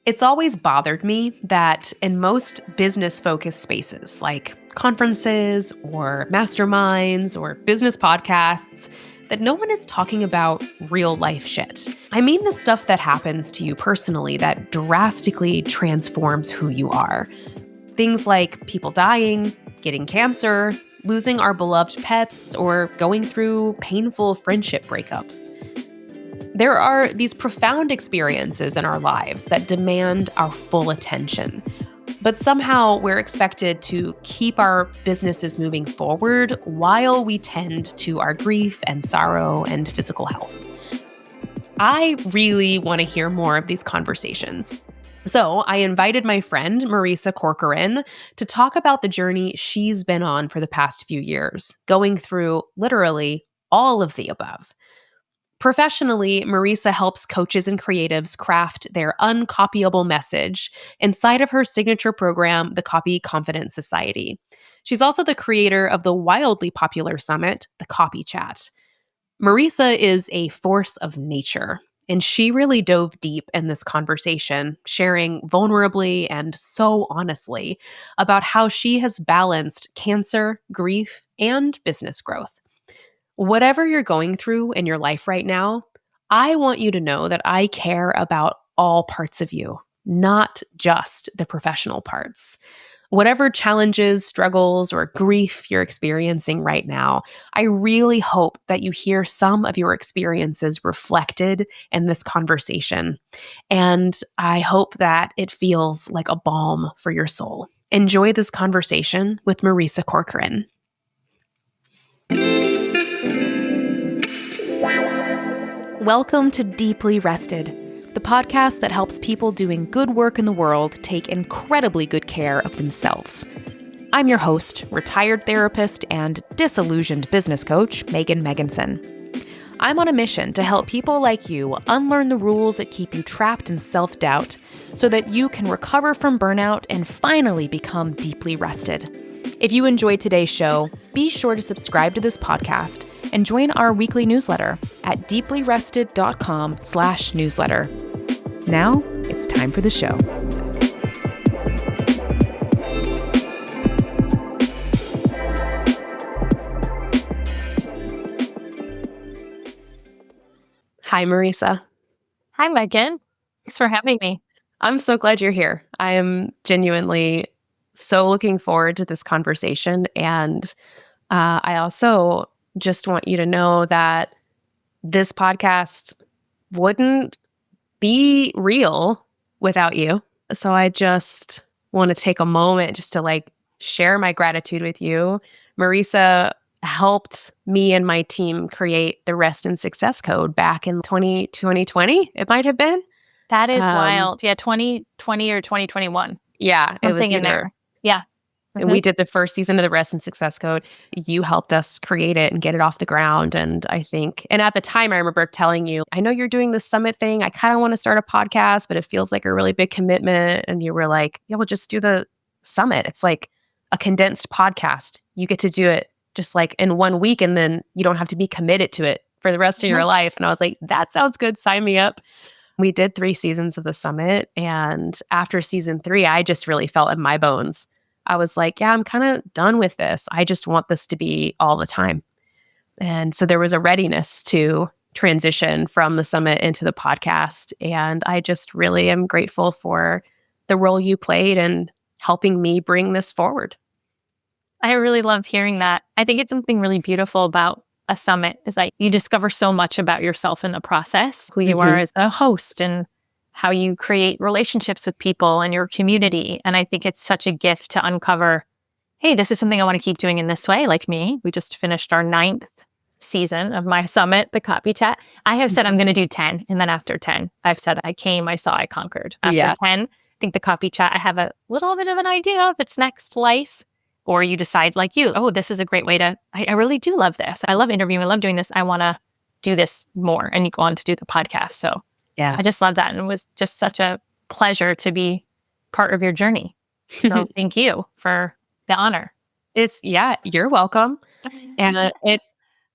It's always bothered me that in most business-focused spaces, like conferences or masterminds or business podcasts, that no one is talking about real life shit. I mean the stuff that happens to you personally that drastically transforms who you are. Things like people dying, getting cancer, losing our beloved pets, or going through painful friendship breakups. There are these profound experiences in our lives that demand our full attention. But somehow we're expected to keep our businesses moving forward while we tend to our grief and sorrow and physical health. I really want to hear more of these conversations. So I invited my friend, Marisa Corcoran, to talk about the journey she's been on for the past few years, going through literally all of the above. Professionally, Marisa helps coaches and creatives craft their uncopyable message inside of her signature program, the Copy Confidence Society. She's also the creator of the wildly popular summit, the Copy Chat. Marisa is a force of nature, and she really dove deep in this conversation, sharing vulnerably and so honestly about how she has balanced cancer, grief, and business growth. Whatever you're going through in your life right now, I want you to know that I care about all parts of you, not just the professional parts. Whatever challenges, struggles, or grief you're experiencing right now, I really hope that you hear some of your experiences reflected in this conversation. And I hope that it feels like a balm for your soul. Enjoy this conversation with Marisa Corcoran. Welcome to Deeply Rested, the podcast that helps people doing good work in the world take incredibly good care of themselves. I'm your host, retired therapist and disillusioned business coach, Megan Megginson. I'm on a mission to help people like you unlearn the rules that keep you trapped in self-doubt so that you can recover from burnout and finally become deeply rested. If you enjoyed today's show, be sure to subscribe to this podcast and join our weekly newsletter at deeplyrested.com/newsletter. Now, it's time for the show. Hi, Marisa. Hi, Megan. Thanks for having me. I'm so glad you're here. I am genuinely so looking forward to this conversation. And I also just want you to know that this podcast wouldn't be real without you. So I just want to take a moment just to share my gratitude with you. Marisa helped me and my team create the Rest and Success Code back in 2020, it might have been. That is wild. Yeah, 2020 or 2021. Yeah, it was something in there. Yeah. And we did the first season of the Rest and Success Code. You helped us create it and get it off the ground. And I think, and at the time I remember telling you, I know you're doing this summit thing. I kind of want to start a podcast, but it feels like a really big commitment. And you were like, yeah, we'll just do the summit. It's like a condensed podcast. You get to do it just like in 1 week, and then you don't have to be committed to it for the rest of your life. And I was like, that sounds good. Sign me up. We did 3 seasons of the summit. And after season 3, I just really felt in my bones. I was like, yeah, I'm kind of done with this. I just want this to be all the time. And so there was a readiness to transition from the summit into the podcast. And I just really am grateful for the role you played in helping me bring this forward. I really loved hearing that. I think it's something really beautiful about a summit is like you discover so much about yourself in the process, who you are as a host and how you create relationships with people and your community. And I think it's such a gift to uncover, hey, this is something I want to keep doing in this way, like me. We just finished our 9th season of my summit, the Copy Chat. I have said I'm going to do 10. And then after 10, I've said I came, I saw, I conquered. After 10, I think the Copy Chat, I have a little bit of an idea of its next life. Or you decide like you, oh, this is a great way to, I really do love this. I love interviewing. I love doing this. I want to do this more. And you go on to do the podcast. So yeah, I just love that. And it was just such a pleasure to be part of your journey. So thank you for the honor. You're welcome. And it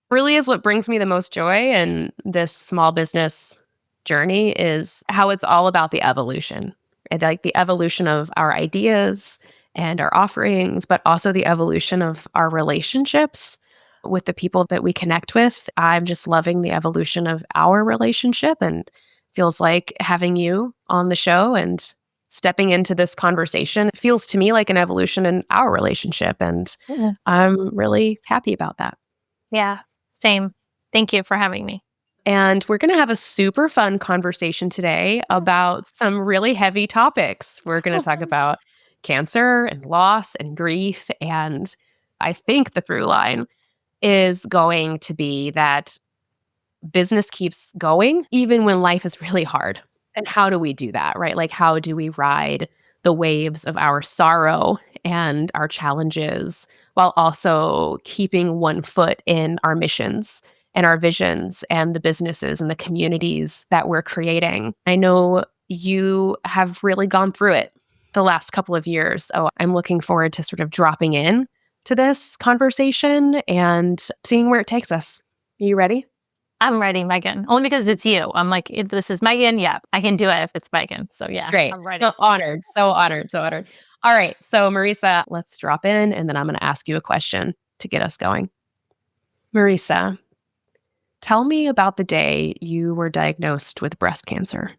really is what brings me the most joy in this small business journey is how it's all about the evolution, and like the evolution of our ideas and our offerings, but also the evolution of our relationships with the people that we connect with. I'm just loving the evolution of our relationship, and feels like having you on the show and stepping into this conversation feels to me like an evolution in our relationship. And Yeah. I'm really happy about that. Yeah, same. Thank you for having me. And we're going to have a super fun conversation today about some really heavy topics. We're going to talk about cancer and loss and grief. And I think the through line is going to be that business keeps going even when life is really hard. And how do we do that, right? Like, how do we ride the waves of our sorrow and our challenges while also keeping one foot in our missions and our visions and the businesses and the communities that we're creating? I know you have really gone through it the last couple of years. So I'm looking forward to sort of dropping in to this conversation and seeing where it takes us. Are you ready? I'm ready, Megan. Only because it's you. I'm like, this is Megan. Yeah, I can do it if it's Megan. So yeah, Great. I'm ready. No, honored. So honored. So honored. All right. So, Marisa, let's drop in and then I'm going to ask you a question to get us going. Marisa, tell me about the day you were diagnosed with breast cancer.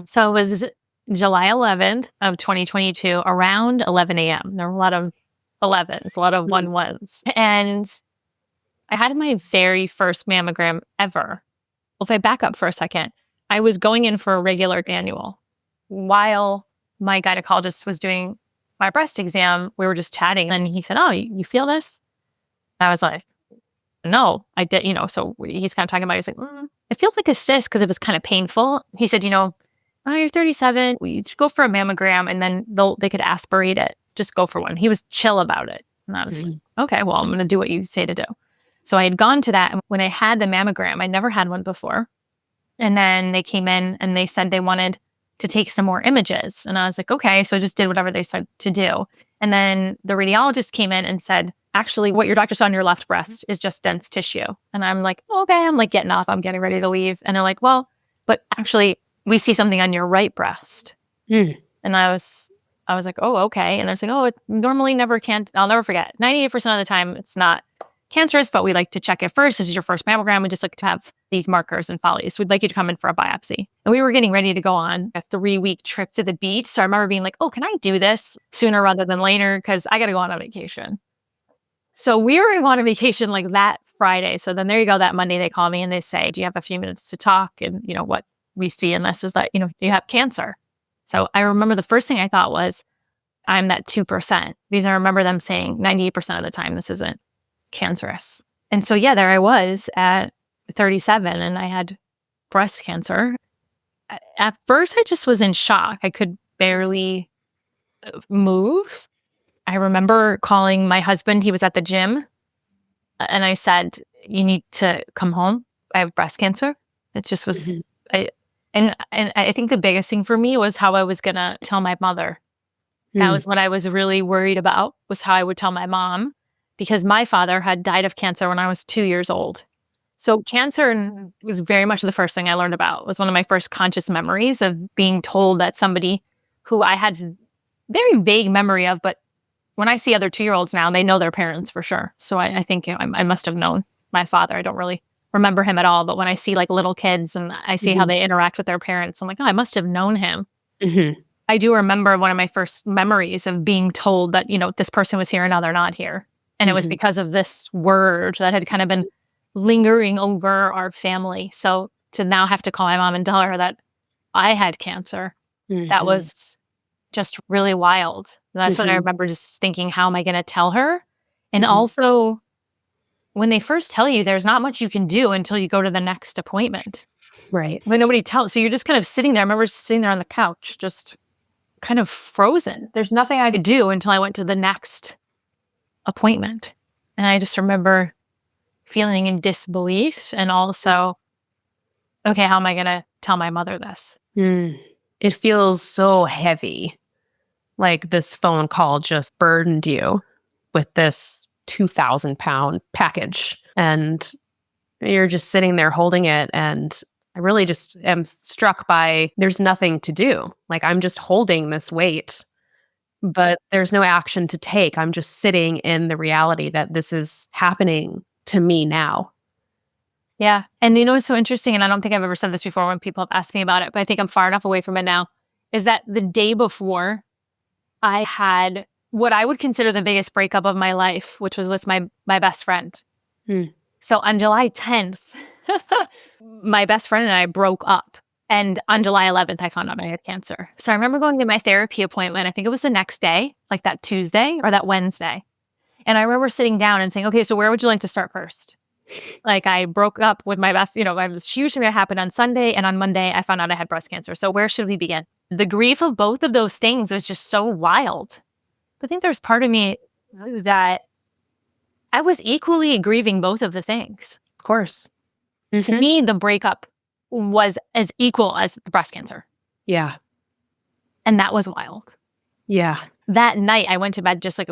So it was July 11th of 2022, around 11 a.m. There were a lot of 11s, a lot of 11s. And I had my very first mammogram ever. Well, if I back up for a second, I was going in for a regular annual. While my gynecologist was doing my breast exam, we were just chatting. And he said, "Oh, you feel this?" I was like, "No, I did." So he's kind of talking about, he's like, "It feels like a cyst," because it was kind of painful. He said, "Oh, you're 37. We should go for a mammogram, and then they could aspirate it. Just go for one." He was chill about it. And I was like, "Okay, well, I'm going to do what you say to do." So I had gone to that. And when I had the mammogram, I never had one before. And then they came in and they said they wanted to take some more images. And I was like, okay. So I just did whatever they said to do. And then the radiologist came in and said, "Actually, what your doctor saw on your left breast is just dense tissue." And I'm like, okay, I'm like getting off. I'm getting ready to leave. And they're like, "Well, but actually we see something on your right breast." And I was like, "Oh, okay." And they're like, "Oh, it normally never can't." I'll never forget. 98% of the time it's not cancerous, but we like to check it first. This is your first mammogram. We just like to have these markers and follies. We'd like you to come in for a biopsy. And we were getting ready to go on a 3-week trip to the beach. So I remember being like, "Oh, can I do this sooner rather than later? Because I got to go on a vacation." So we were going to go on a vacation like that Friday. So then there you go. That Monday they call me and they say, "Do you have a few minutes to talk?" And what we see in this is that, you have cancer. So I remember the first thing I thought was, I'm that 2%. Because I remember them saying 98% of the time, this isn't cancerous. And so, yeah, there I was at 37 and I had breast cancer. At first, I just was in shock. I could barely move. I remember calling my husband. He was at the gym. And I said, "You need to come home. I have breast cancer." It just was, and I think the biggest thing for me was how I was going to tell my mother. That was what I was really worried about, was how I would tell my mom, because my father had died of cancer when I was 2 years old. So cancer was very much the first thing I learned about. It was one of my first conscious memories of being told that somebody who I had very vague memory of, but when I see other 2-year-olds now, they know their parents for sure. So I think I must have known my father. I don't really remember him at all. But when I see like little kids and I see how they interact with their parents, I'm like, oh, I must have known him. I do remember one of my first memories of being told that, this person was here and now they're not here. And it was because of this word that had kind of been lingering over our family. So to now have to call my mom and tell her that I had cancer, that was just really wild. And that's what I remember, just thinking, how am I going to tell her? And also, when they first tell you, there's not much you can do until you go to the next appointment. Right. But nobody tells. So you're just kind of sitting there. I remember sitting there on the couch, just kind of frozen. There's nothing I could do until I went to the next appointment. And I just remember feeling in disbelief and also, okay, how am I going to tell my mother this? It feels so heavy. Like this phone call just burdened you with this 2,000-pound package. And you're just sitting there holding it. And I really just am struck by there's nothing to do. Like I'm just holding this weight, but there's no action to take. I'm just sitting in the reality that this is happening to me now. Yeah. And you know what's so interesting, and I don't think I've ever said this before when people have asked me about it, but I think I'm far enough away from it now, is that the day before I had what I would consider the biggest breakup of my life, which was with my best friend. Hmm. So on July 10th, my best friend and I broke up. And on July 11th, I found out I had cancer. So I remember going to my therapy appointment. I think it was the next day, like that Tuesday or that Wednesday. And I remember sitting down and saying, okay, so where would you like to start first? Like I broke up with my best, I have this huge thing that happened on Sunday. And on Monday, I found out I had breast cancer. So where should we begin? The grief of both of those things was just so wild. But I think there's part of me that I was equally grieving both of the things. Of course. To me, the breakup was as equal as the breast cancer. Yeah. And that was wild. Yeah. That night, I went to bed just like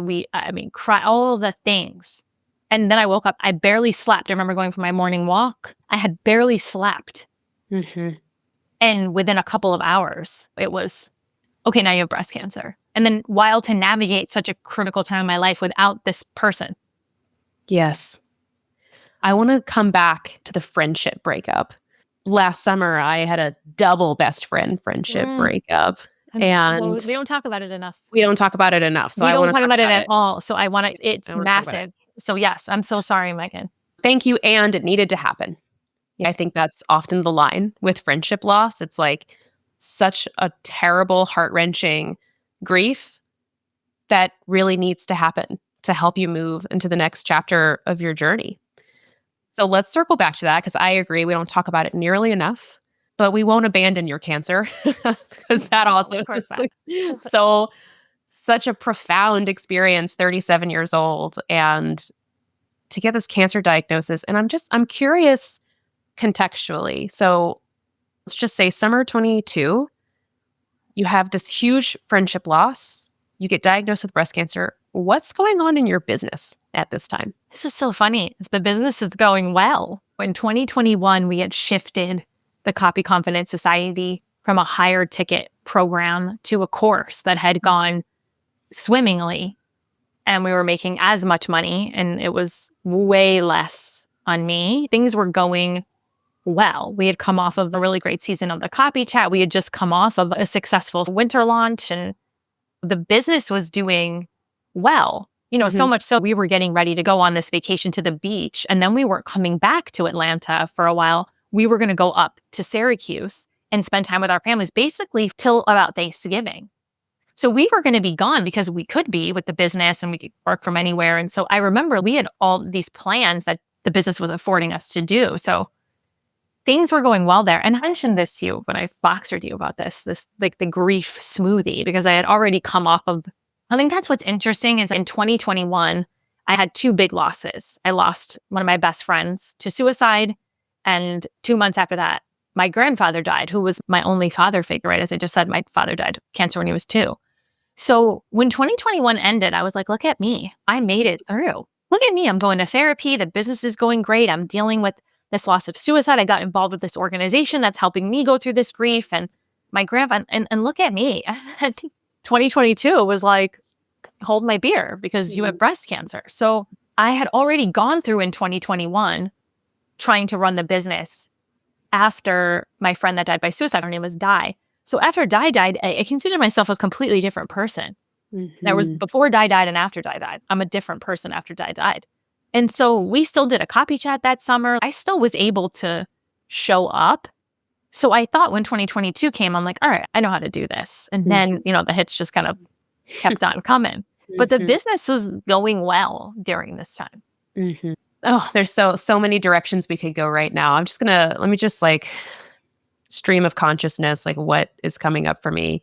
cry, all the things. And then I woke up. I barely slept. I remember going for my morning walk. I had barely slept. And within a couple of hours, it was, okay, now you have breast cancer. And then wild to navigate such a critical time in my life without this person. Yes. I want to come back to the friendship breakup. Last summer, I had a double best friend friendship breakup. And we don't talk about it enough. We don't talk about it enough. So we I don't want to talk about it at all. So I want to, it's massive. So yes, I'm so sorry, Megan. Thank you. And it needed to happen. I think that's often the line with friendship loss. It's like such a terrible, heart-wrenching grief that really needs to happen to help you move into the next chapter of your journey. So let's circle back to that because I agree we don't talk about it nearly enough, but we won't abandon your cancer because that also is like, such a profound experience, 37 years old, and to get this cancer diagnosis. And I'm curious contextually. So let's just say summer 22, you have this huge friendship loss. You get diagnosed with breast cancer. What's going on in your business at this time? This is so funny. The business is going well. In 2021, we had shifted the Copy Confidence Society from a higher ticket program to a course that had gone swimmingly. And we were making as much money, and it was way less on me. Things were going well. We had come off of a really great season of the Copy Chat. We had just come off of a successful winter launch, and the business was doing well. So much so we were getting ready to go on this vacation to the beach, and then we weren't coming back to Atlanta for a while. We were going to go up to Syracuse and spend time with our families, basically till about Thanksgiving. So we were going to be gone because we could be with the business and we could work from anywhere. And so I remember we had all these plans that the business was affording us to do. So things were going well there. And I mentioned this to you when I boxered you about this like the grief smoothie, because I had already come off of, I think that's what's interesting is in 2021, I had two big losses. I lost one of my best friends to suicide. And 2 months after that, my grandfather died, who was my only father figure, right? As I just said, my father died of cancer when he was 2. So when 2021 ended, I was like, look at me. I made it through. Look at me. I'm going to therapy. The business is going great. I'm dealing with this loss of suicide. I got involved with this organization that's helping me go through this grief. And my grandpa, and look at me. 2022 was like, hold my beer because you have breast cancer. So I had already gone through in 2021 trying to run the business after my friend that died by suicide. Her name was Di. So after Di died, I considered myself a completely different person. There was before Di died and after Di died. I'm a different person after Di died. And so we still did a Copy Chat that summer. I still was able to show up. So I thought when 2022 came, I'm like, all right, I know how to do this. And then, the hits just kind of kept on coming. But the business was going well during this time. Oh, there's so many directions we could go right now. Let me just stream of consciousness, like what is coming up for me.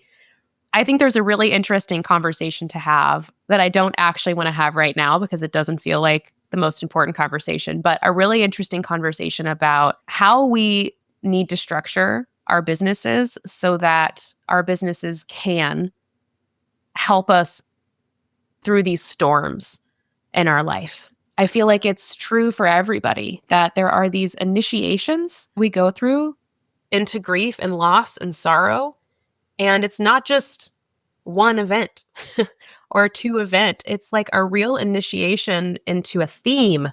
I think there's a really interesting conversation to have that I don't actually want to have right now because it doesn't feel like the most important conversation, but a really interesting conversation about how we need to structure our businesses so that our businesses can help us through these storms in our life. I feel like it's true for everybody that there are these initiations we go through into grief and loss and sorrow. And it's not just one event or two event. It's like a real initiation into a theme.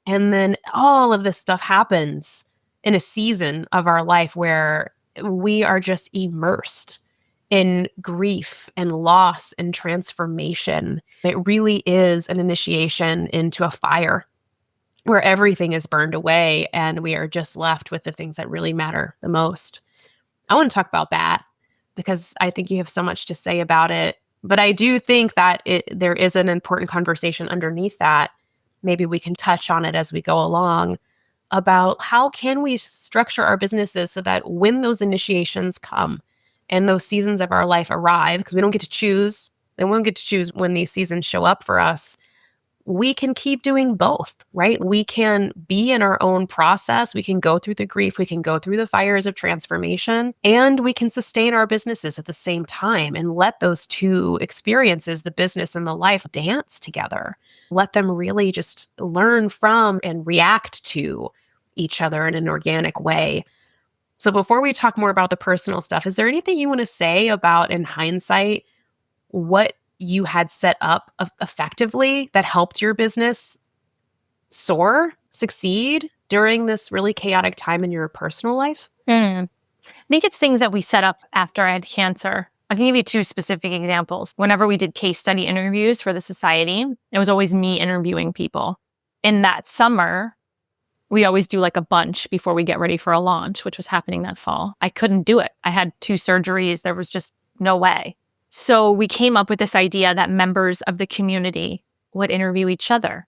And then all of this stuff happens in a season of our life where we are just immersed in grief and loss and transformation. It really is an initiation into a fire where everything is burned away and we are just left with the things that really matter the most. I want to talk about that because I think you have so much to say about it. But I do think that there is an important conversation underneath that. Maybe we can touch on it as we go along about how can we structure our businesses so that when those initiations come and those seasons of our life arrive, because we don't get to choose, and we don't get to choose when these seasons show up for us, we can keep doing both, right? We can be in our own process. We can go through the grief. We can go through the fires of transformation, and we can sustain our businesses at the same time and let those two experiences, the business and the life, dance together. Let them really just learn from and react to each other in an organic way. So before we talk more about the personal stuff, is there anything you want to say about, in hindsight, what you had set up effectively that helped your business succeed during this really chaotic time in your personal life? I think it's things that we set up after I had cancer. I can give you two specific examples. Whenever we did case study interviews for the society, it was always me interviewing people. In that summer, we always do like a bunch before we get ready for a launch, which was happening that fall. I couldn't do it. I had 2 surgeries. There was just no way. So we came up with this idea that members of the community would interview each other.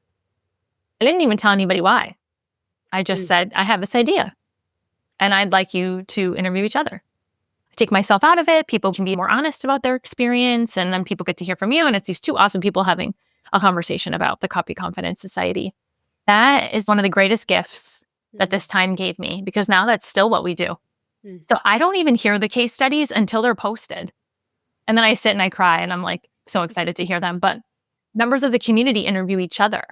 I didn't even tell anybody why. I just said, I have this idea and I'd like you to interview each other. I take myself out of it. People can be more honest about their experience, and then people get to hear from you. And it's these 2 awesome people having a conversation about the Copy Confidence Society. That is one of the greatest gifts that this time gave me, because now that's still what we do. So I don't even hear the case studies until they're posted. And then I sit and I cry and I'm like so excited to hear them. But members of the community interview each other,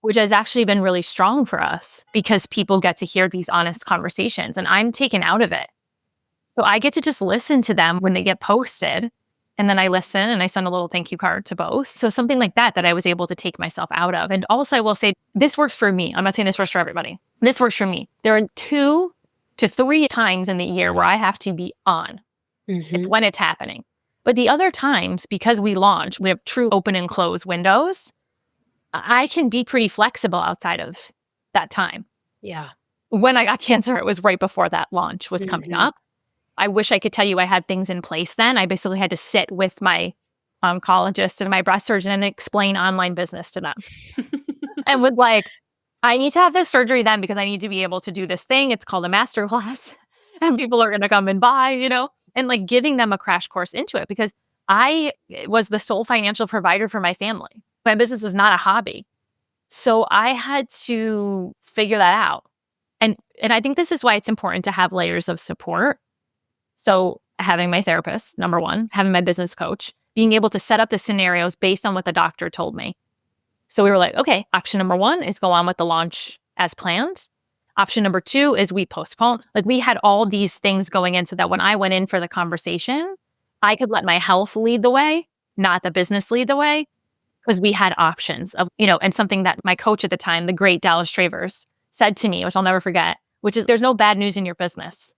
which has actually been really strong for us because people get to hear these honest conversations and I'm taken out of it. So I get to just listen to them when they get posted. And then I listen and I send a little thank you card to both. So something like that I was able to take myself out of. And also I will say, this works for me. I'm not saying this works for everybody. This works for me. There are 2 to 3 times in the year where I have to be on. It's when it's happening. But the other times, because we launch, we have true open and close windows, I can be pretty flexible outside of that time. Yeah. When I got cancer, it was right before that launch was coming up. I wish I could tell you I had things in place then. I basically had to sit with my oncologist and my breast surgeon and explain online business to them. And was like, I need to have this surgery then because I need to be able to do this thing. It's called a masterclass and people are going to come and buy, and like giving them a crash course into it, because I was the sole financial provider for my family. My business was not a hobby. So I had to figure that out. And I think this is why it's important to have layers of support. So having my therapist, number one, having my business coach, being able to set up the scenarios based on what the doctor told me. So we were like, okay, option number 1 is go on with the launch as planned. Option number 2 is we postpone. Like we had all these things going in so that when I went in for the conversation, I could let my health lead the way, not the business lead the way, because we had options of, and something that my coach at the time, the great Dallas Travers, said to me, which I'll never forget, which is there's no bad news in your business.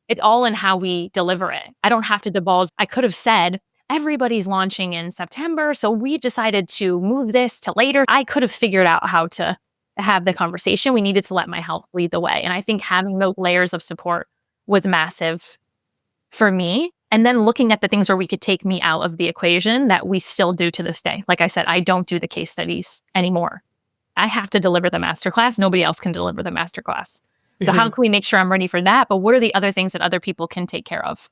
It's all in how we deliver it. I don't have to divulge. I could have said, everybody's launching in September, so we decided to move this to later. I could have figured out how to have the conversation. We needed to let my health lead the way. And I think having those layers of support was massive for me. And then looking at the things where we could take me out of the equation that we still do to this day. Like I said, I don't do the case studies anymore. I have to deliver the masterclass. Nobody else can deliver the masterclass. So how can we make sure I'm ready for that? But what are the other things that other people can take care of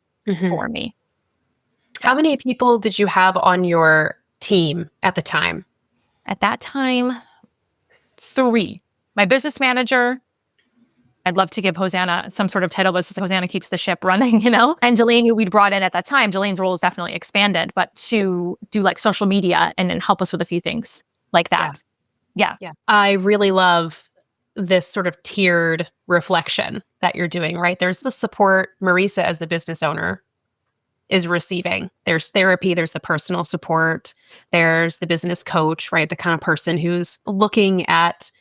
for me? How many people did you have on your team at the time? At that time, 3. My business manager. I'd love to give Hosanna some sort of title, but Hosanna keeps the ship running, And Jelaine, who we'd brought in at that time, Jelaine's role is definitely expanded, but to do like social media and then help us with a few things like that. Yeah. I really love this sort of tiered reflection that you're doing, right? There's the support Marisa as the business owner is receiving. There's therapy, there's the personal support, there's the business coach, right? The kind of person who's looking at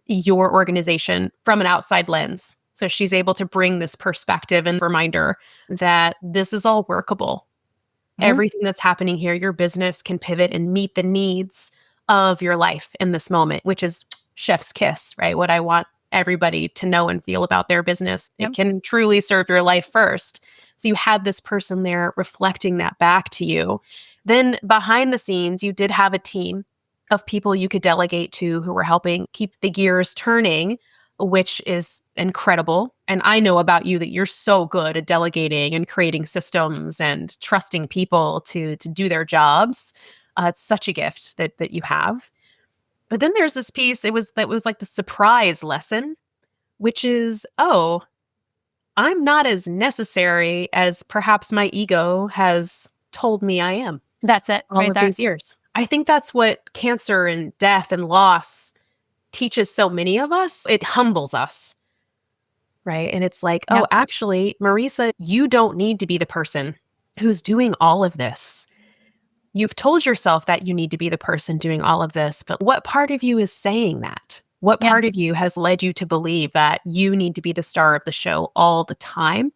your organization from an outside lens. So she's able to bring this perspective and reminder that this is all workable. Everything that's happening here, your business can pivot and meet the needs of your life in this moment, which is chef's kiss, right? What I want everybody to know and feel about their business. It can truly serve your life first. So you had this person there reflecting that back to you. Then behind the scenes, you did have a team of people you could delegate to who were helping keep the gears turning, which is incredible. And I know about you that you're so good at delegating and creating systems and trusting people to do their jobs. It's such a gift that you have. But then there's this piece, it was like the surprise lesson, which is, oh, I'm not as necessary as perhaps my ego has told me I am That's it. all of these years. I think that's what cancer and death and loss teaches so many of us. It humbles us, right? And it's like, oh, actually, Marisa, you don't need to be the person who's doing all of this. You've told yourself that you need to be the person doing all of this, but what part of you is saying that? What part of you has led you to believe that you need to be the star of the show all the time?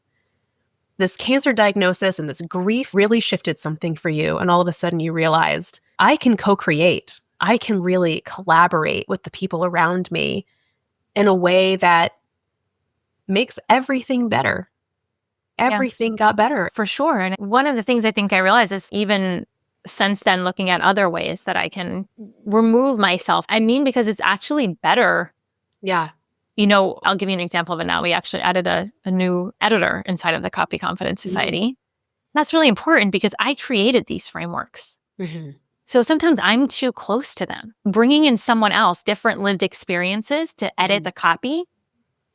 This cancer diagnosis and this grief really shifted something for you. And all of a sudden you realized, I can co-create. I can really collaborate with the people around me in a way that makes everything better. Everything got better. For sure. And one of the things I think I realized is even since then, looking at other ways that I can remove myself. I mean, because it's actually better. Yeah. You know, I'll give you an example of it now. We actually added a new editor inside of the Copy Confidence Society. That's really important because I created these frameworks. So sometimes I'm too close to them. Bringing in someone else, different lived experiences to edit the copy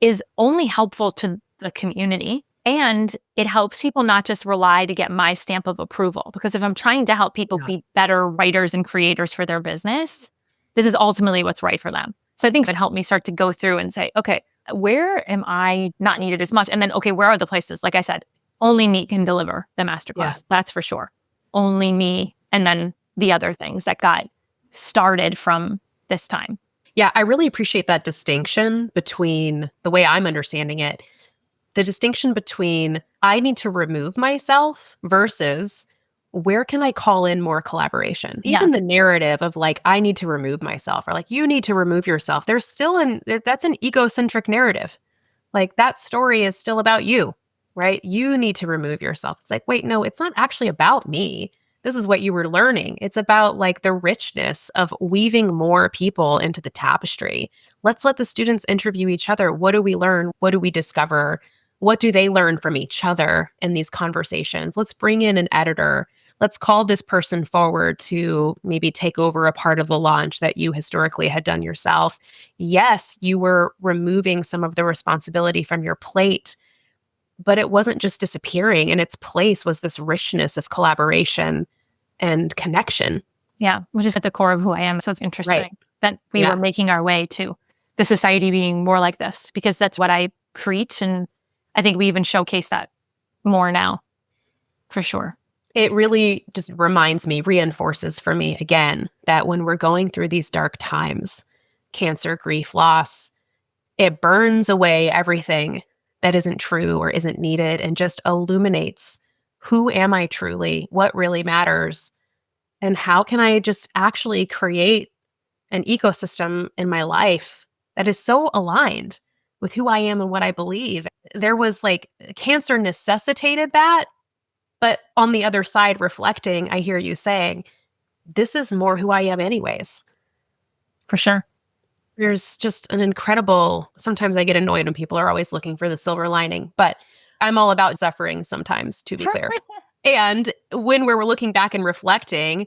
is only helpful to the community. And it helps people not just rely to get my stamp of approval. Because if I'm trying to help people be better writers and creators for their business, this is ultimately what's right for them. So I think it helped me start to go through and say, okay, where am I not needed as much? And then, okay, where are the places? Like I said, only me can deliver the masterclass. That's for sure. Only me. And then the other things that got started from this time. Yeah, I really appreciate that distinction between the way I'm understanding it. The distinction between I need to remove myself versus where can I call in more collaboration? Even the narrative of like, I need to remove myself or like, you need to remove yourself. There's still that's an egocentric narrative. Like that story is still about you, right? You need to remove yourself. It's like, wait, no, it's not actually about me. This is what you were learning. It's about like the richness of weaving more people into the tapestry. Let's let the students interview each other. What do we learn? What do we discover? What do they learn from each other in these conversations? Let's bring in an editor. Let's call this person forward to maybe take over a part of the launch that you historically had done yourself. Yes, you were removing some of the responsibility from your plate, but it wasn't just disappearing. In its place was this richness of collaboration and connection. Yeah, which is at the core of who I am. So it's interesting that we were making our way to the society being more like this, because that's what I preach. And I think we even showcase that more now, for sure. It really just reminds me, reinforces for me again, that when we're going through these dark times, cancer, grief, loss, it burns away everything that isn't true or isn't needed and just illuminates who am I truly, what really matters, and how can I just actually create an ecosystem in my life that is so aligned with who I am and what I believe. There was like cancer necessitated that, but on the other side, reflecting, I hear you saying, this is more who I am anyways. For sure. There's just an incredible, sometimes I get annoyed when people are always looking for the silver lining, but I'm all about suffering sometimes, to be clear. And when we're looking back and reflecting,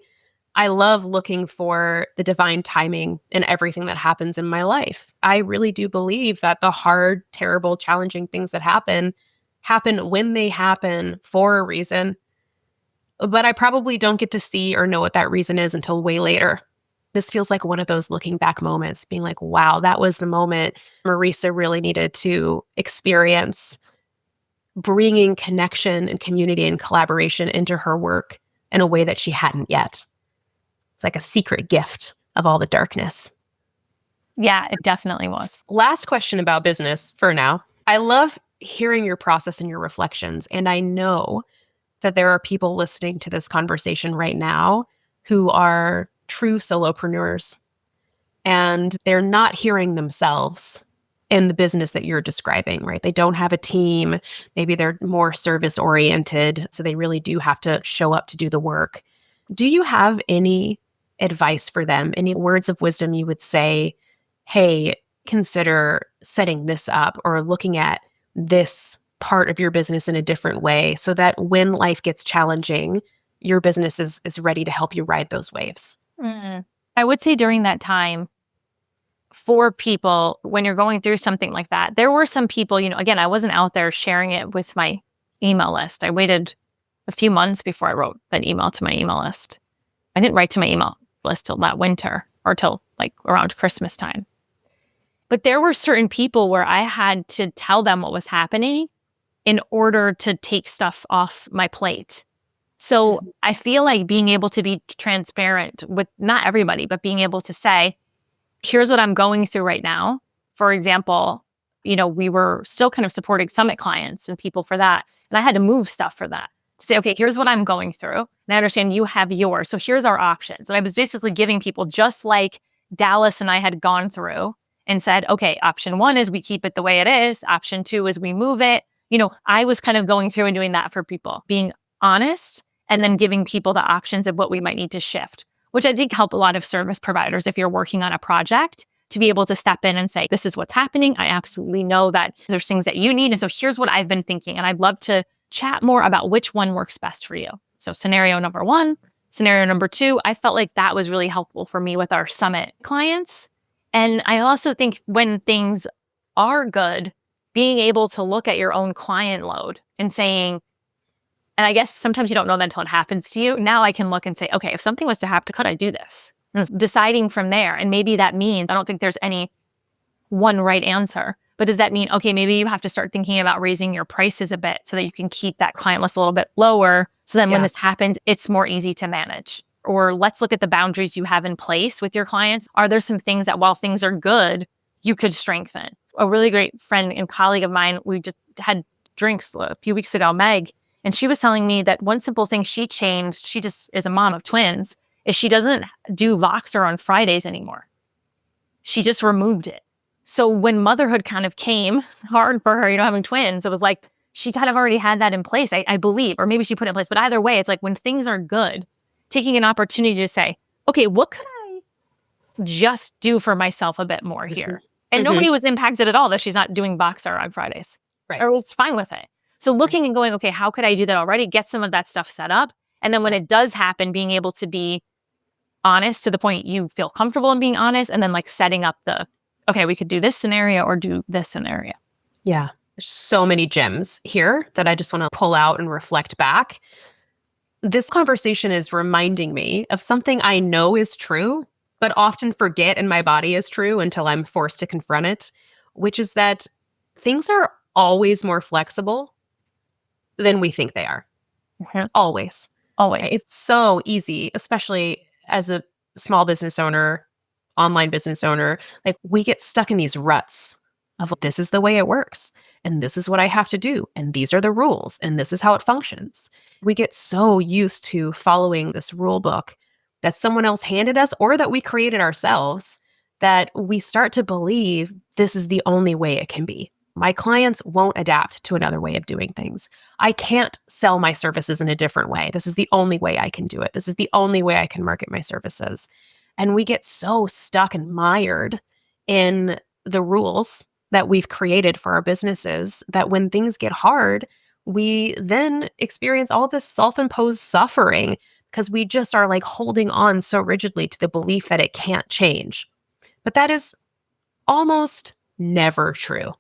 I love looking for the divine timing in everything that happens in my life. I really do believe that the hard, terrible, challenging things that happen when they happen for a reason. But I probably don't get to see or know what that reason is until way later. This feels like one of those looking back moments, being like, wow, that was the moment Marisa really needed to experience bringing connection and community and collaboration into her work in a way that she hadn't yet. It's like a secret gift of all the darkness. Yeah, it definitely was. Last question about business for now. I love hearing your process and your reflections. And I know that there are people listening to this conversation right now who are true solopreneurs, and they're not hearing themselves in the business that you're describing, right? They don't have a team. Maybe they're more service oriented. So they really do have to show up to do the work. Do you have any advice for them? Any words of wisdom you would say, hey, consider setting this up or looking at this part of your business in a different way so that when life gets challenging, your business is ready to help you ride those waves? I would say during that time, for people, when you're going through something like that, there were some people, again, I wasn't out there sharing it with my email list. I waited a few months before I wrote an email to my email list. I didn't write to my email list till that winter or till like around Christmas time. But there were certain people where I had to tell them what was happening in order to take stuff off my plate. So I feel like being able to be transparent with not everybody, but being able to say, here's what I'm going through right now. For example, we were still kind of supporting Summit clients and people for that. And I had to move stuff for that. To say, okay, here's what I'm going through. And I understand you have yours. So here's our options. And I was basically giving people, just like Dallas and I had gone through, and said, okay, option 1 is we keep it the way it is. Option 2 is we move it. I was kind of going through and doing that for people, being honest and then giving people the options of what we might need to shift, which I think help a lot of service providers if you're working on a project to be able to step in and say, this is what's happening. I absolutely know that there's things that you need. And so here's what I've been thinking. And I'd love to chat more about which one works best for you. So scenario number 1, scenario number 2, I felt like that was really helpful for me with our Summit clients. And I also think when things are good, being able to look at your own client load and saying, and I guess sometimes you don't know that until it happens to you. Now I can look and say, okay, if something was to happen, could I do this? And deciding from there. And maybe that means, I don't think there's any one right answer, but does that mean, okay, maybe you have to start thinking about raising your prices a bit so that you can keep that client list a little bit lower. So then when this happens, it's more easy to manage. Or let's look at the boundaries you have in place with your clients. Are there some things that while things are good, you could strengthen? A really great friend and colleague of mine, we just had drinks a few weeks ago, Meg, and she was telling me that one simple thing she changed, she just is a mom of twins, is she doesn't do Voxer on Fridays anymore. She just removed it. So when motherhood kind of came hard for her, having twins, it was like she kind of already had that in place, I believe, or maybe she put it in place. But either way, it's like when things are good, taking an opportunity to say, okay, what could I just do for myself a bit more here? And nobody was impacted at all that she's not doing Voxer on Fridays. Right. Or was fine with it. So looking and going, okay, how could I do that already? Get some of that stuff set up. And then when it does happen, being able to be honest to the point you feel comfortable in being honest, and then like setting up okay, we could do this scenario or do this scenario. Yeah. There's so many gems here that I just want to pull out and reflect back. This conversation is reminding me of something I know is true, but often forget in my body is true until I'm forced to confront it, which is that things are always more flexible than we think they are. Always. Always. It's so easy, especially as a small business owner, online business owner. Like we get stuck in these ruts of this is the way it works. And this is what I have to do. And these are the rules. And this is how it functions. We get so used to following this rule book that someone else handed us or that we created ourselves that we start to believe this is the only way it can be. My clients won't adapt to another way of doing things. I can't sell my services in a different way. This is the only way I can do it. This is the only way I can market my services. And we get so stuck and mired in the rules that we've created for our businesses that when things get hard, we then experience all this self-imposed suffering because we just are like holding on so rigidly to the belief that it can't change. But that is almost never true.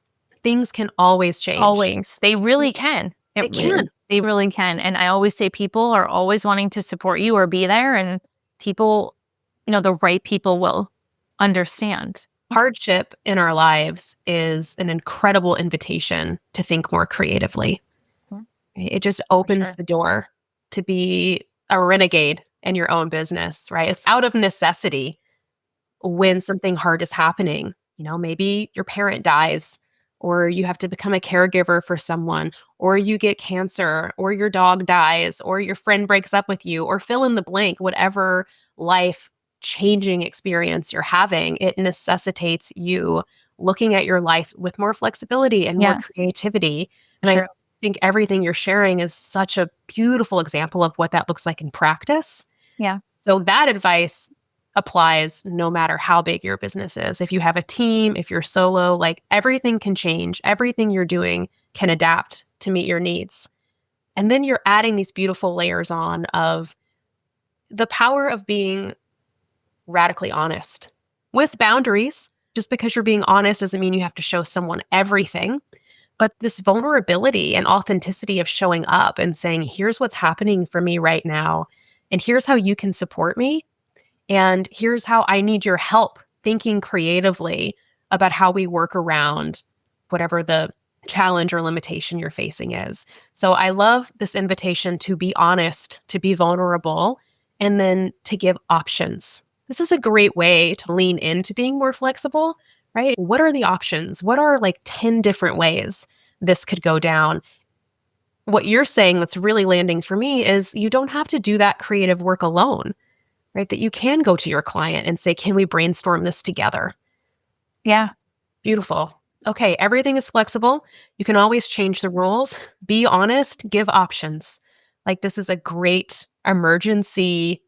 Things can always change. Always. They really can. They can. They really can. And I always say people are always wanting to support you or be there. And people the right people will understand. Hardship in our lives is an incredible invitation to think more creatively. Mhm. It just opens sure. the door to be a renegade in your own business, right? It's out of necessity when something hard is happening. Maybe your parent dies, or you have to become a caregiver for someone, or you get cancer, or your dog dies, or your friend breaks up with you, or fill in the blank, whatever life changing experience you're having, it necessitates you looking at your life with more flexibility and more Yeah, creativity. And I true. think everything you're sharing is such a beautiful example of what that looks like in practice. Yeah. So that advice applies no matter how big your business is. If you have a team, if you're solo, like everything can change. Everything you're doing can adapt to meet your needs. And then you're adding these beautiful layers on of the power of being radically honest with boundaries. Just because you're being honest doesn't mean you have to show someone everything. But this vulnerability and authenticity of showing up and saying, here's what's happening for me right now, and here's how you can support me. And here's how I need your help thinking creatively about how we work around whatever the challenge or limitation you're facing is. So I love this invitation to be honest, to be vulnerable, and then to give options. This is a great way to lean into being more flexible, right? What are the options? What are like 10 different ways this could go down? What you're saying that's really landing for me is you don't have to do that creative work alone, right? That you can go to your client and say, can we brainstorm this together? Yeah. Beautiful. Okay, everything is flexible. You can always change the rules. Be honest, give options. Like this is a great emergency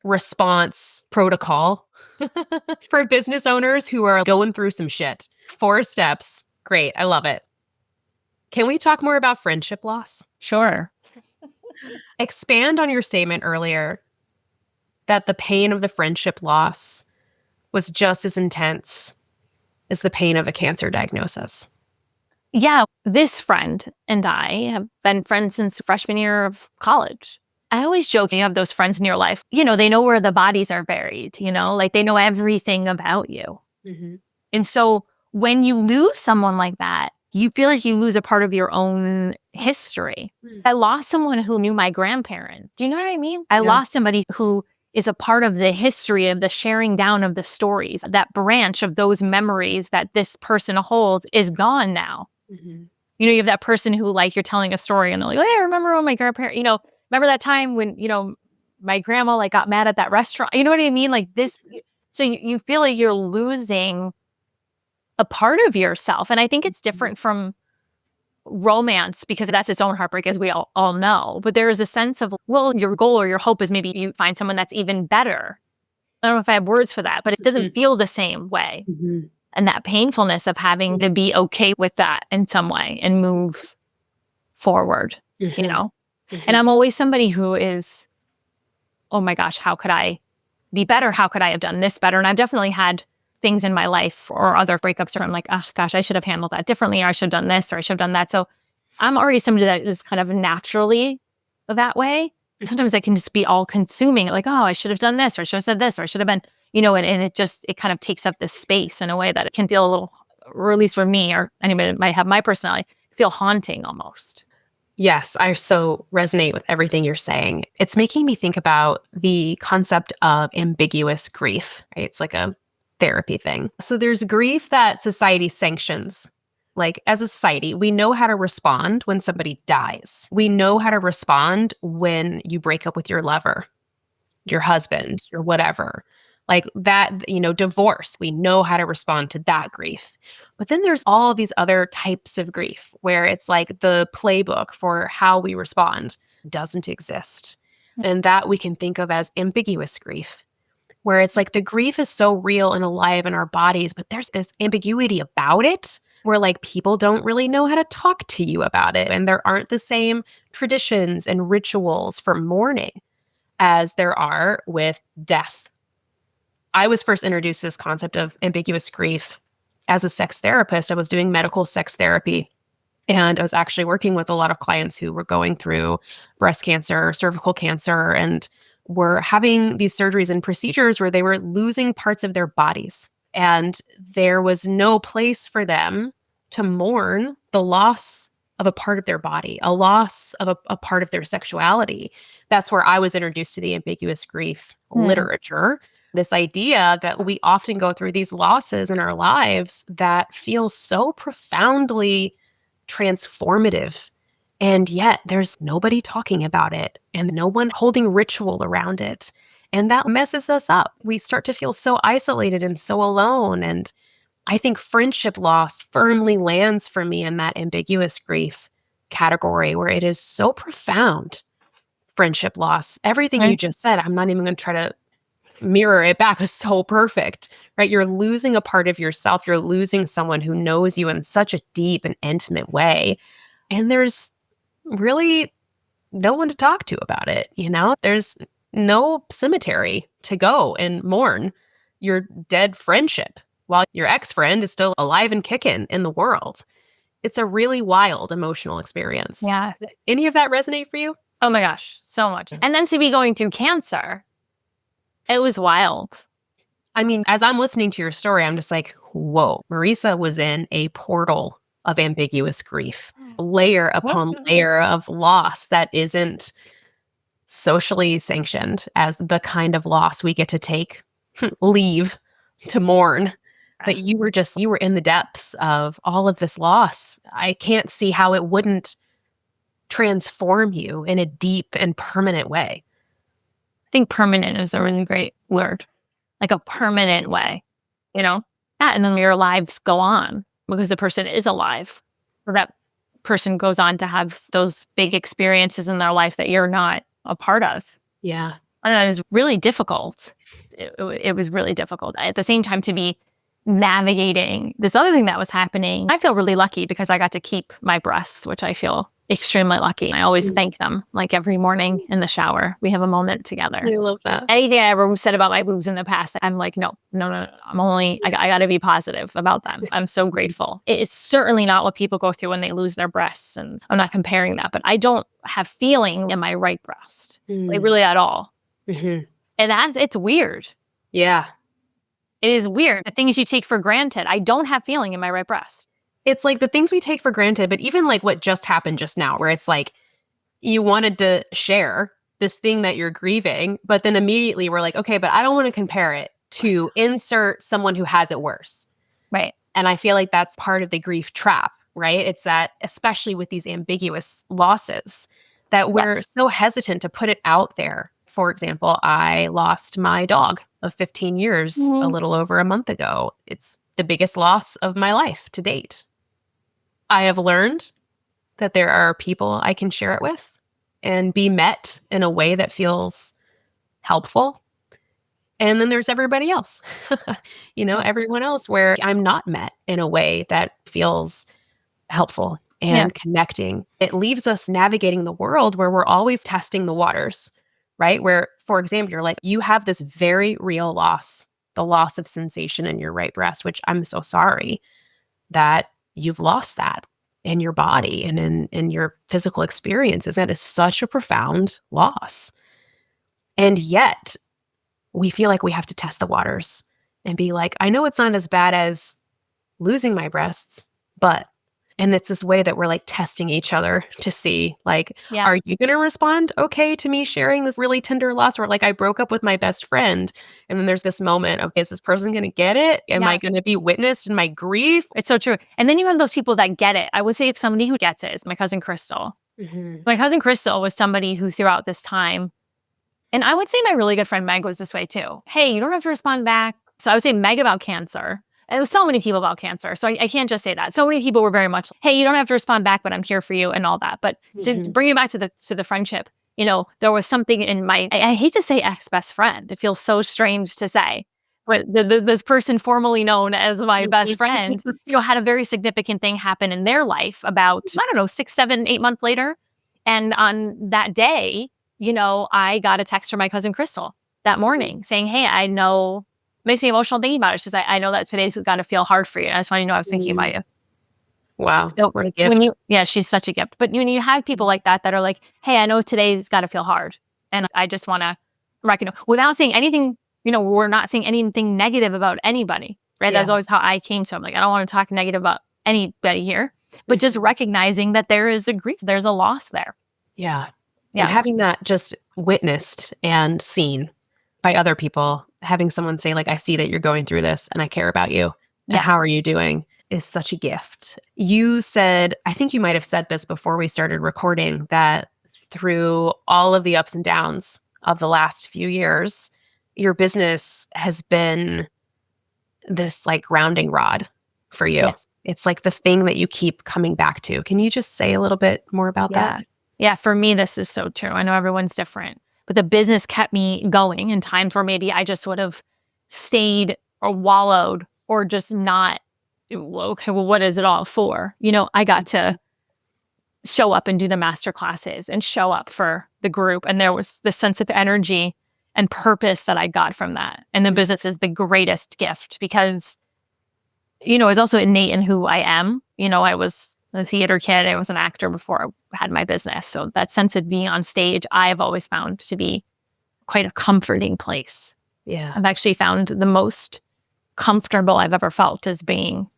response protocol for business owners who are going through some shit. 4 steps. Great. I love it. Can we talk more about friendship loss? Sure. Expand on your statement earlier that the pain of the friendship loss was just as intense as the pain of a cancer diagnosis. Yeah. This friend and I have been friends since freshman year of college. I always joke, you have those friends in your life, they know where the bodies are buried, like they know everything about you. Mm-hmm. And so when you lose someone like that, you feel like you lose a part of your own history. I lost someone who knew my grandparents. Do you know what I mean? I lost somebody who is a part of the history of the sharing down of the stories. That branch of those memories that this person holds is gone now. Mm-hmm. You have that person who like you're telling a story and they're like, hey, I remember when my grandparents, remember that time when, my grandma like got mad at that restaurant. You know what I mean? Like this. So you feel like you're losing a part of yourself. And I think it's different from romance because that's its own heartbreak, as we all know. But there is a sense of, well, your goal or your hope is maybe you find someone that's even better. I don't know if I have words for that, but it doesn't feel the same way. Mm-hmm. And that painfulness of having to be okay with that in some way and move forward, Mm-hmm. Mm-hmm. And I'm always somebody who is, oh my gosh, how could I be better? How could I have done this better? And I've definitely had things in my life or other breakups where I'm like, oh gosh, I should have handled that differently, or I should have done this, or I should have done that. So I'm already somebody that is kind of naturally that way. Sometimes I can just be all consuming, like, oh, I should have done this, or I should have said this, or I should have been, and it kind of takes up this space in a way that it can feel a little, or at least for me, or anybody that might have my personality, feel haunting almost. Yes, I so resonate with everything you're saying. It's making me think about the concept of ambiguous grief, right? It's like a therapy thing. So there's grief that society sanctions. Like as a society, we know how to respond when somebody dies. We know how to respond when you break up with your lover, your husband, or whatever. Like that, divorce, we know how to respond to that grief. But then there's all these other types of grief where it's like the playbook for how we respond doesn't exist. And that we can think of as ambiguous grief, where it's like the grief is so real and alive in our bodies, but there's this ambiguity about it where like people don't really know how to talk to you about it. And there aren't the same traditions and rituals for mourning as there are with death. I was first introduced to this concept of ambiguous grief as a sex therapist. I was doing medical sex therapy, and I was actually working with a lot of clients who were going through breast cancer, cervical cancer, and were having these surgeries and procedures where they were losing parts of their bodies. And there was no place for them to mourn the loss of a part of their body, a loss of a part of their sexuality. That's where I was introduced to the ambiguous grief literature. This idea that we often go through these losses in our lives that feel so profoundly transformative. And yet there's nobody talking about it and no one holding ritual around it. And that messes us up. We start to feel so isolated and so alone. And I think friendship loss firmly lands for me in that ambiguous grief category where it is so profound. Friendship loss, everything you just said, I'm not even going to try to mirror it back, is so perfect, right? You're losing a part of yourself. You're losing someone who knows you in such a deep and intimate way. And there's really no one to talk to about it. There's no cemetery to go and mourn your dead friendship while your ex-friend is still alive and kicking in the world. It's a really wild emotional experience. Yeah. Does any of that resonate for you? Oh my gosh, so much. And then to be going through cancer, it was wild. I mean, as I'm listening to your story, I'm just like, whoa, Marisa was in a portal of ambiguous grief, layer upon layer of loss that isn't socially sanctioned as the kind of loss we get to take leave to mourn. But you were in the depths of all of this loss. I can't see how it wouldn't transform you in a deep and permanent way. I think permanent is a really great word, like a permanent way, Yeah, and then your lives go on because the person is alive. Or that person goes on to have those big experiences in their life that you're not a part of. Yeah. And that is really difficult. It was really difficult. At the same time, to be navigating this other thing that was happening, I feel really lucky because I got to keep my breasts, which I feel extremely lucky. I always thank them, like every morning in the shower. We have a moment together. I love that. Anything I ever said about my boobs in the past, I'm like, no. I got to be positive about them. I'm so grateful. It's certainly not what people go through when they lose their breasts. And I'm not comparing that, but I don't have feeling in my right breast, like really at all. Mm-hmm. And it's weird. Yeah. It is weird. The things you take for granted, I don't have feeling in my right breast. It's like the things we take for granted, but even like what just happened just now, where it's like you wanted to share this thing that you're grieving, but then immediately we're like, okay, but I don't want to compare it to insert someone who has it worse. Right. And I feel like that's part of the grief trap, right? It's that, especially with these ambiguous losses, that we're so hesitant to put it out there. For example, I lost my dog of 15 years a little over a month ago. It's the biggest loss of my life to date. I have learned that there are people I can share it with and be met in a way that feels helpful. And then there's everybody else, everyone else where I'm not met in a way that feels helpful and connecting. It leaves us navigating the world where we're always testing the waters, right? Where, for example, you have this very real loss, the loss of sensation in your right breast, which I'm so sorry that you've lost that in your body and in your physical experiences. That is such a profound loss. And yet we feel like we have to test the waters and be like, I know it's not as bad as losing my breasts, but, and it's this way that we're like testing each other to see, are you going to respond okay to me sharing this really tender loss? Or I broke up with my best friend. And then there's this moment of, is this person going to get it? Am I going to be witnessed in my grief? It's so true. And then you have those people that get it. I would say if somebody who gets it is my cousin Crystal. Mm-hmm. My cousin Crystal was somebody who throughout this time, and I would say my really good friend Meg was this way too. Hey, you don't have to respond back. So I would say Meg about cancer. And it was so many people about cancer. So I can't just say that. So many people were very much, hey, you don't have to respond back, but I'm here for you and all that. But to bring it back to the friendship, there was something in I hate to say ex-best friend. It feels so strange to say. But this person formerly known as my best friend, had a very significant thing happen in their life about, 6, 7, 8 months later. And on that day, I got a text from my cousin Crystal that morning saying, hey, I know, makes me emotional thinking about it. She's like, I know that today's got to feel hard for you. And I just want you to know I was thinking about you. Wow. So what a gift. She's such a gift. But when you have people like that are like, hey, I know today's got to feel hard. And I without saying anything, we're not saying anything negative about anybody, right? Yeah. That's always how I came to. I'm like, I don't want to talk negative about anybody here, but just recognizing that there is a grief, there's a loss there. Yeah. Yeah. And having that just witnessed and seen by other people, having someone say, like, I see that you're going through this and I care about you. And how are you doing is such a gift. You said, I think you might have said this before we started recording, that through all of the ups and downs of the last few years, your business has been this like grounding rod for you. Yes. It's like the thing that you keep coming back to. Can you just say a little bit more about that? Yeah, for me, this is so true. I know everyone's different, but the business kept me going in times where maybe I just would have stayed or wallowed or just not, okay, well, what is it all for? I got to show up and do the master classes and show up for the group. And there was this sense of energy and purpose that I got from that. And the business is the greatest gift because, it's also innate in who I am. I was a theater kid. I was an actor before I had my business. So that sense of being on stage, I've always found to be quite a comforting place. Yeah. I've actually found the most comfortable I've ever felt is being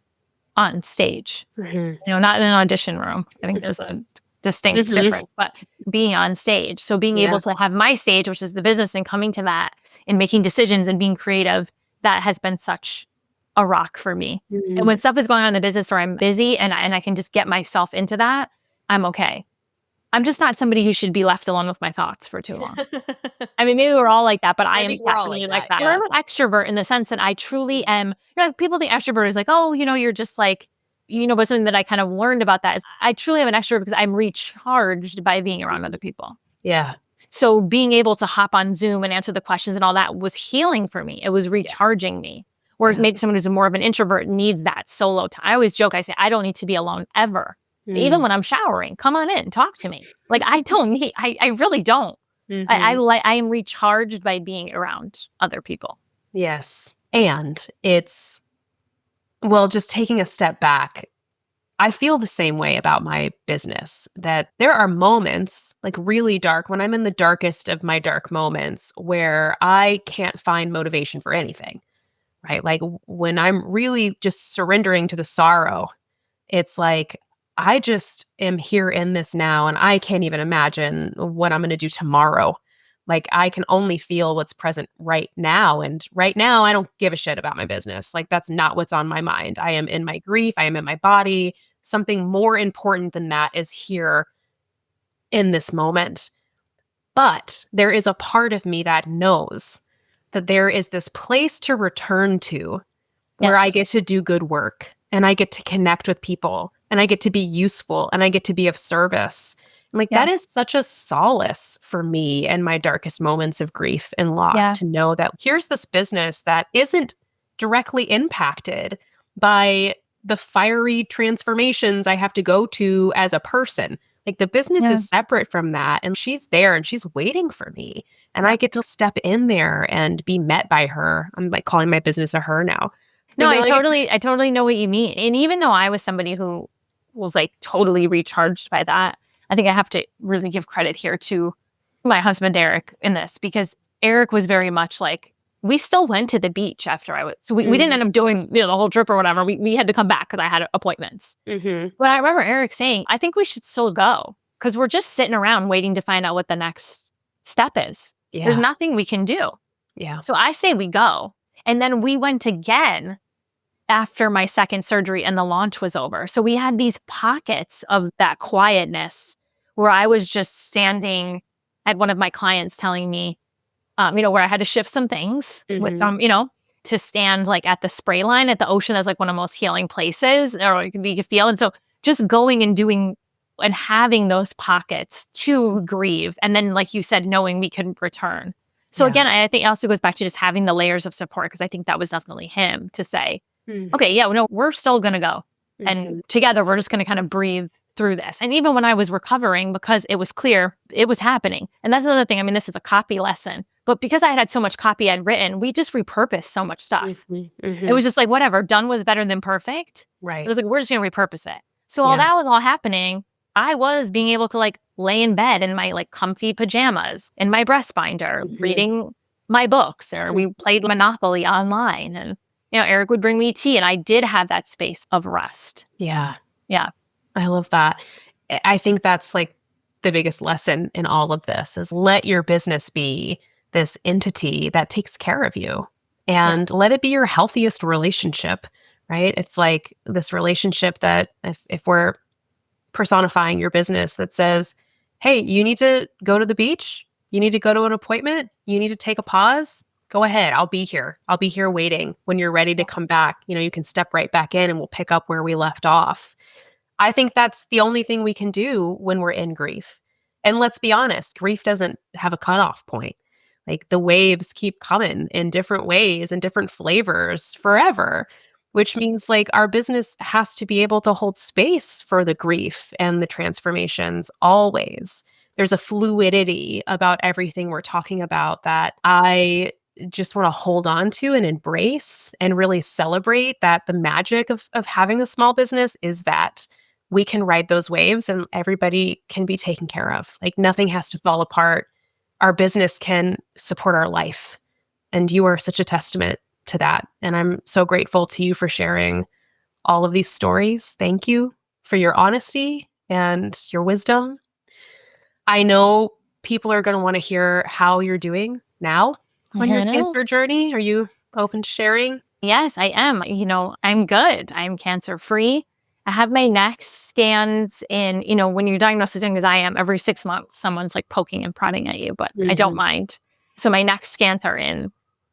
on stage. Mm-hmm. Not in an audition room. I think there's a distinct difference, but being on stage. So being able to have my stage, which is the business, and coming to that and making decisions and being creative, that has been such a rock for me. Mm-hmm. And when stuff is going on in the business or I'm busy and I can just get myself into that, I'm okay. I'm just not somebody who should be left alone with my thoughts for too long. I mean, maybe we're all like that, but I am definitely like that. Yeah. I'm an extrovert in the sense that I truly am. People think extrovert is like, oh, you're just like, but something that I kind of learned about that is I truly am an extrovert because I'm recharged by being around other people. Yeah. So being able to hop on Zoom and answer the questions and all that was healing for me. It was recharging me. Whereas maybe someone who's more of an introvert needs that solo time. I always joke, I say, I don't need to be alone ever. Even when I'm showering, come on in, talk to me. Like I really don't. Mm-hmm. I am recharged by being around other people. Yes. And it's, just taking a step back, I feel the same way about my business, that there are moments, like really dark, when I'm in the darkest of my dark moments, where I can't find motivation for anything, right? Like when I'm really just surrendering to the sorrow, it's like, I just am here in this now, and I can't even imagine what I'm going to do tomorrow. Like I can only feel what's present right now. And right now, I don't give a shit about my business. Like that's not what's on my mind. I am in my grief. I am in my body. Something more important than that is here in this moment. But there is a part of me that knows that there is this place to return to where I get to do good work and I get to connect with people and I get to be useful and I get to be of service. And like that is such a solace for me in my darkest moments of grief and loss to know that here's this business that isn't directly impacted by the fiery transformations I have to go to as a person. Like the business is separate from that, and she's there and she's waiting for me, and I get to step in there and be met by her. I'm like calling my business a her now. No, I totally know what you mean. And even though I was somebody who was like totally recharged by that, I think I have to really give credit here to my husband, Eric, in this, because Eric was very much like, we still went to the beach after we didn't end up doing the whole trip or whatever. We had to come back because I had appointments. Mm-hmm. But I remember Eric saying, I think we should still go because we're just sitting around waiting to find out what the next step is. Yeah. There's nothing we can do. Yeah. So I say we go. And then we went again after my second surgery and the launch was over. So we had these pockets of that quietness where I was just standing at one of my clients telling me, where I had to shift some things with some, to stand like at the spray line at the ocean as like one of the most healing places, or you could feel. And so just going and doing and having those pockets to grieve. And then, like you said, knowing we couldn't return. So again, I think it also goes back to just having the layers of support, because I think that was definitely him to say, okay, we're still going to go. And together, we're just going to kind of breathe through this. And even when I was recovering, because it was clear it was happening. And that's another thing. I mean, this is a copy lesson. But because I had so much copy I'd written, we just repurposed so much stuff. It was just like, whatever, done was better than perfect. Right. It was like, we're just going to repurpose it. So while that was all happening, I was being able to like lay in bed in my like comfy pajamas in my breast binder, reading my books, or we played Monopoly online, and Eric would bring me tea, and I did have that space of rest. Yeah. Yeah. I love that. I think that's like the biggest lesson in all of this is let your business be this entity that takes care of you and let it be your healthiest relationship, right? It's like this relationship that if we're personifying your business that says, hey, you need to go to the beach, you need to go to an appointment, you need to take a pause, go ahead. I'll be here. I'll be here waiting. When you're ready to come back, you can step right back in and we'll pick up where we left off. I think that's the only thing we can do when we're in grief. And let's be honest, grief doesn't have a cutoff point. Like the waves keep coming in different ways and different flavors forever, which means like our business has to be able to hold space for the grief and the transformations always. There's a fluidity about everything we're talking about that I just want to hold on to and embrace and really celebrate that the magic of having a small business is that we can ride those waves and everybody can be taken care of. Like nothing has to fall apart. Our business can support our life. And you are such a testament to that. And I'm so grateful to you for sharing all of these stories. Thank you for your honesty and your wisdom. I know people are going to want to hear how you're doing now on your cancer journey. Are you open to sharing? Yes, I am. I'm good. I'm cancer free. I have my next scans in, when you're diagnosed as young as I am, every 6 months, someone's like poking and prodding at you, but I don't mind. So my next scans are in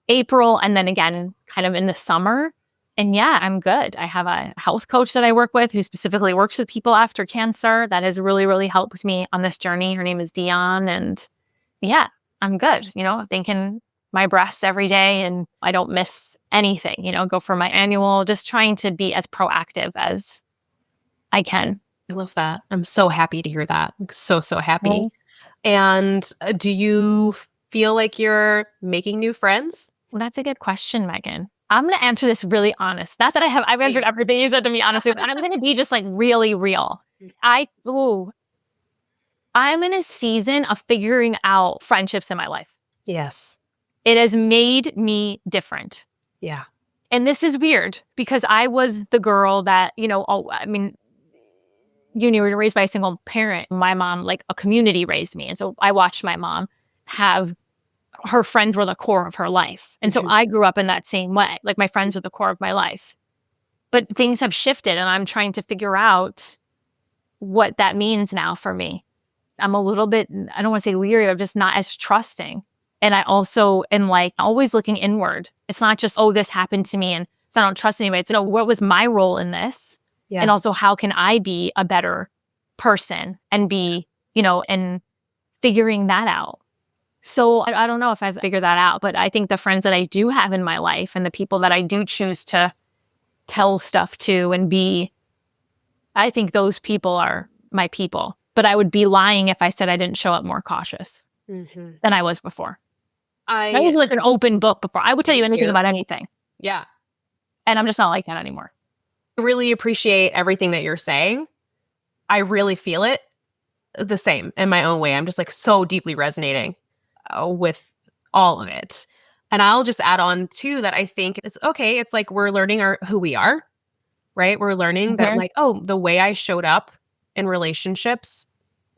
April and then again, kind of in the summer. And yeah, I'm good. I have a health coach that I work with who specifically works with people after cancer. That has really, really helped me on this journey. Her name is Dion. And yeah, I'm good. Thinking my breasts every day and I don't miss anything, go for my annual, just trying to be as proactive as I can. I love that. I'm so happy to hear that. I'm so, so happy. And do you feel like you're making new friends? Well, that's a good question, Megan. I'm going to answer this really honest. Not that I've answered everything you said to me, honestly, but I'm going to be just like really real. I'm in a season of figuring out friendships in my life. Yes. It has made me different. Yeah. And this is weird because I was the girl that, you were raised by a single parent. My mom, like a community raised me. And so I watched my mom have her friends were the core of her life. And so I grew up in that same way. Like my friends were the core of my life. But things have shifted and I'm trying to figure out what that means now for me. I'm a little bit, I don't want to say leery, I'm just not as trusting. And I also am like always looking inward. It's not just, this happened to me and so I don't trust anybody. It's what was my role in this? Yeah. And also how can I be a better person and be, and figuring that out. So I don't know if I've figured that out, but I think the friends that I do have in my life and the people that I do choose to tell stuff to and be, I think those people are my people. But I would be lying if I said I didn't show up more cautious than I was before. I was like an open book before. I would tell you anything about anything. Yeah. And I'm just not like that anymore. I really appreciate everything that you're saying. I really feel it the same in my own way. I'm just like so deeply resonating with all of it. And I'll just add on too that I think it's okay. It's like we're learning who we are, right? We're learning that like, the way I showed up in relationships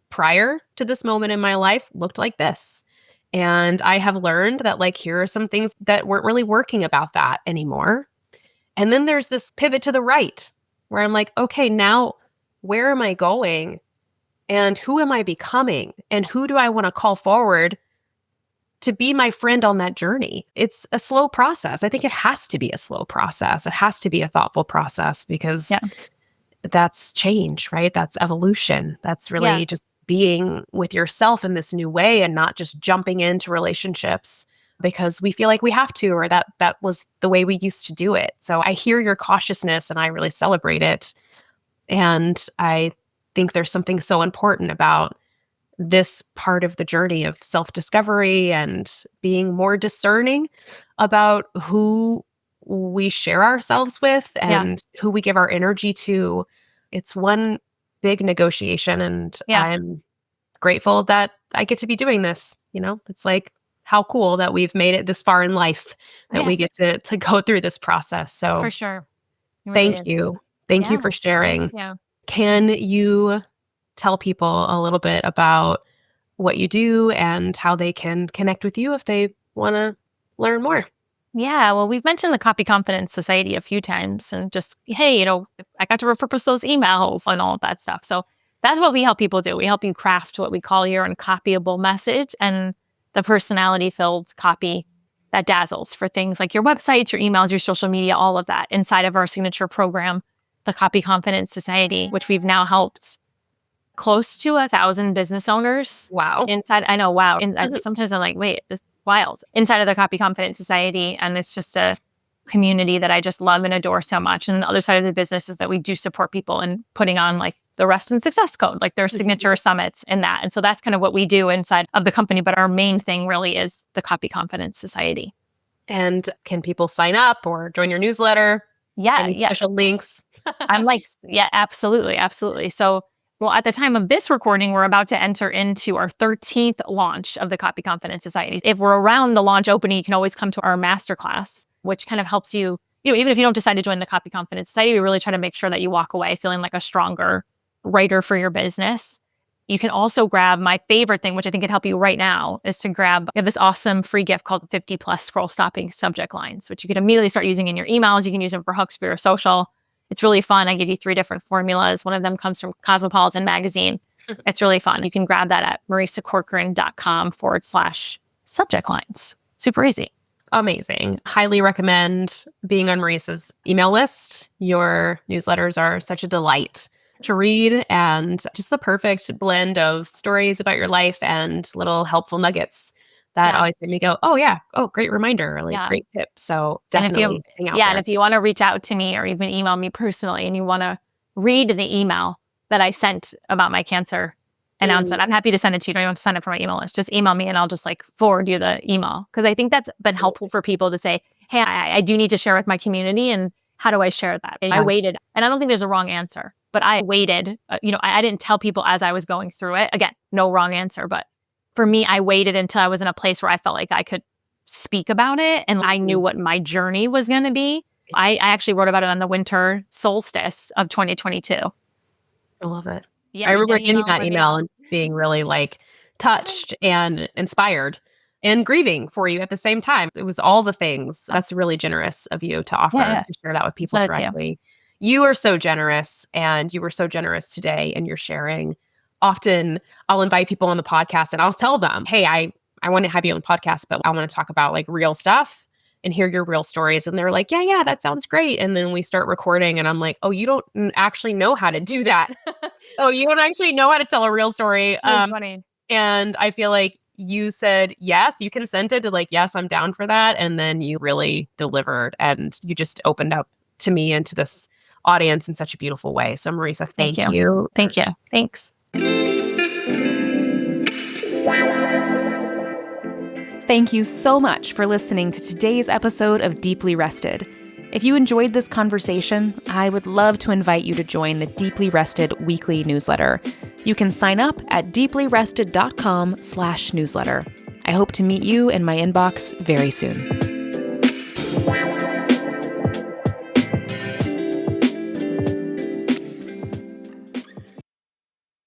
prior to this moment in my life looked like this. And I have learned that like, here are some things that weren't really working about that anymore. And then there's this pivot to the right where I'm like, okay, now where am I going? And who am I becoming? And who do I want to call forward to be my friend on that journey? It's a slow process. I think it has to be a slow process. It has to be a thoughtful process because that's change, right? That's evolution. That's really just being with yourself in this new way and not just jumping into relationships because we feel like we have to, or that was the way we used to do it. So I hear your cautiousness and I really celebrate it. And I think there's something so important about this part of the journey of self-discovery and being more discerning about who we share ourselves with and who we give our energy to. It's one big negotiation, and I'm grateful that I get to be doing this. It's like, how cool that we've made it this far in life, that we get to go through this process. So for sure. It really thank is. you. Thank you for sharing. Yeah. Can you tell people a little bit about what you do and how they can connect with you if they want to learn more? Yeah, well, we've mentioned the Copy Confidence Society a few times, and just, hey, I got to repurpose those emails and all of that stuff. So that's what we help people do. We help you craft what we call your uncopyable message and the personality-filled copy that dazzles for things like your websites, your emails, your social media, all of that inside of our signature program, the Copy Confidence Society, which we've now helped close to 1,000 business owners. Wow. Inside, I know, wow. And sometimes I'm like, wait, this is wild. Inside of the Copy Confidence Society, and it's just a community that I just love and adore so much. And the other side of the business is that we do support people in putting on like the Rest and Success Code, like their signature summits and that. And so that's kind of what we do inside of the company. But our main thing really is the Copy Confidence Society. And can people sign up or join your newsletter? Any special links? I'm like, yeah, absolutely. Absolutely. So, well, at the time of this recording, we're about to enter into our 13th launch of the Copy Confidence Society. If we're around the launch opening, you can always come to our masterclass, which kind of helps you, even if you don't decide to join the Copy Confidence Society, we really try to make sure that you walk away feeling like a stronger writer for your business. You can also grab my favorite thing, which I think could help you right now, is to grab this awesome free gift called 50 plus scroll stopping subject lines, which you can immediately start using in your emails. You can use them for hooks for your social. It's really fun. I give you 3 different formulas. One of them comes from Cosmopolitan magazine. It's really fun. You can grab that at marisacorcoran.com/subject lines. Super easy. Amazing. Highly recommend being on Marisa's email list. Your newsletters are such a delight to read, and just the perfect blend of stories about your life and little helpful nuggets that always made me go, oh yeah, oh, great reminder, like great tip. So definitely hang out there. And if you want to reach out to me or even email me personally and you want to read the email that I sent about my cancer announcement, I'm happy to send it to you. You don't have to sign up for my email list. Just email me and I'll just like forward you the email. Because I think that's been helpful for people to say, hey, I do need to share with my community, and how do I share that? And I waited, and I don't think there's a wrong answer, but I waited. I didn't tell people as I was going through it. Again, no wrong answer, but for me, I waited until I was in a place where I felt like I could speak about it and I knew what my journey was going to be. I actually wrote about it on the winter solstice of 2022. I love it. Yeah, I remember getting that email and being really like touched and inspired and grieving for you at the same time. It was all the things. That's really generous of you to offer to share that with people directly. You are so generous, and you were so generous today in your sharing. Often I'll invite people on the podcast and I'll tell them, hey, I want to have you on the podcast, but I want to talk about like real stuff and hear your real stories. And they're like, yeah, that sounds great. And then we start recording and I'm like, oh, you don't actually know how to do that. Oh, you don't actually know how to tell a real story. Funny. And I feel like you said, yes, you consented to like, yes, I'm down for that. And then you really delivered, and you just opened up to me and to this audience in such a beautiful way. So Marisa, thank you. Thank you. Thanks. Thank you so much for listening to today's episode of Deeply Rested. If you enjoyed this conversation, I would love to invite you to join the Deeply Rested weekly newsletter. You can sign up at deeplyrested.com/newsletter. I hope to meet you in my inbox very soon.